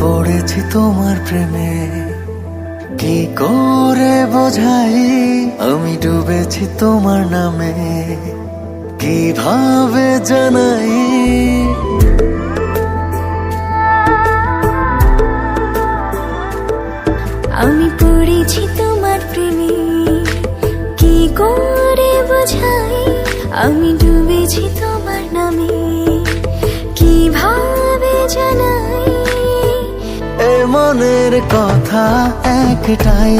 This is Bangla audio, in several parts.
পড়েছি তোমার প্রেমে, কি করে বোঝাই আমি ডুবেছি তোমার নামে, কিভাবে জানাই। আমি পড়েছি তোমার প্রেমে, কি করে বোঝাই আমি ডুবেছি তোমার নামে, কিভাবে জানাই। এ মনের কথা একটাই,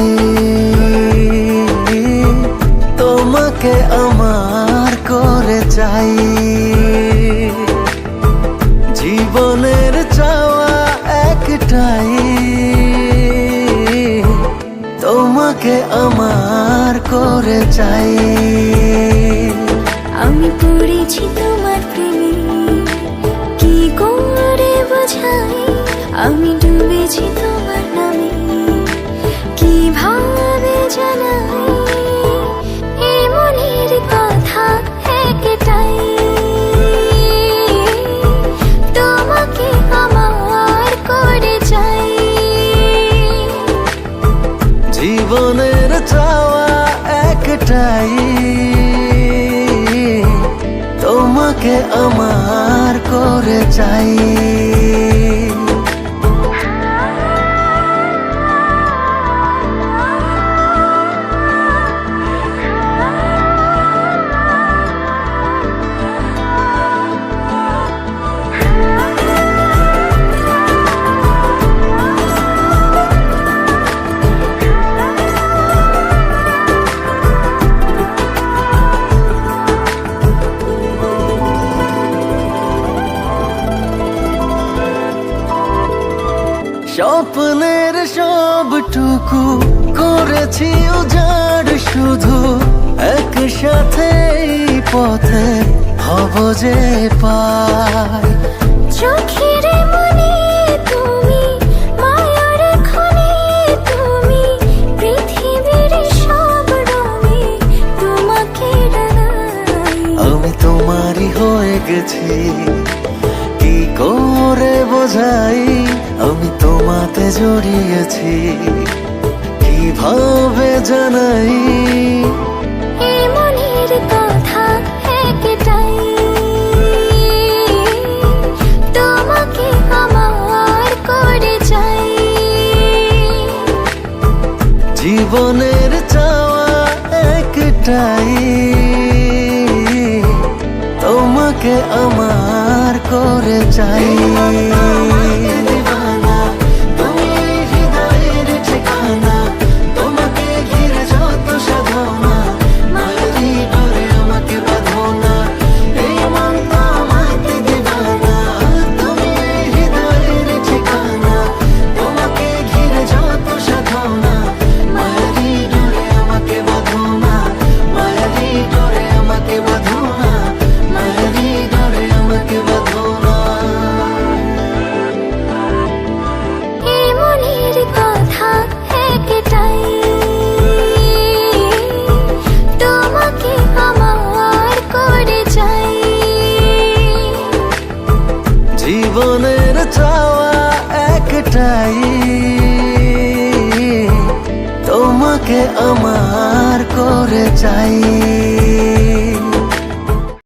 তোমাকে আমার করে চাই। জীবনের চাওয়া একটাই, তোমাকে আমার করে চাই। আমি পড়েছি তোমার প্রেমে, কি করে বোঝাই আমি ডুবেছি তোমার নামে, কিভাবে জানাই। এ মনের কথা একটাই, তোমাকে আমার করে চাই। জীবনের চাওয়া একটাই, তোমাকে আমার করে চাই। স্বপ্নের সবটুকু করেছি উজাড়, শুধু একসাথে এই পথে হব যে পাই। চোখের মনে তুমি, মায়ার খনি তুমি, পৃথিবীর সব রঙে তোমাকে রাঙাই। আমি তোমারই হয়ে গেছি, কি করে বোঝাই আমি তোমাতে জড়িয়েছি, কিভাবে জানাই। এ মনের কথা একটাই, তোমাকে আমার করে চাই। জীবনের চাওয়া একটাই, তোমাকে আমার করে চাই। জীবনের চাওয়া একটাই, তোমাকে আমার করে চাই।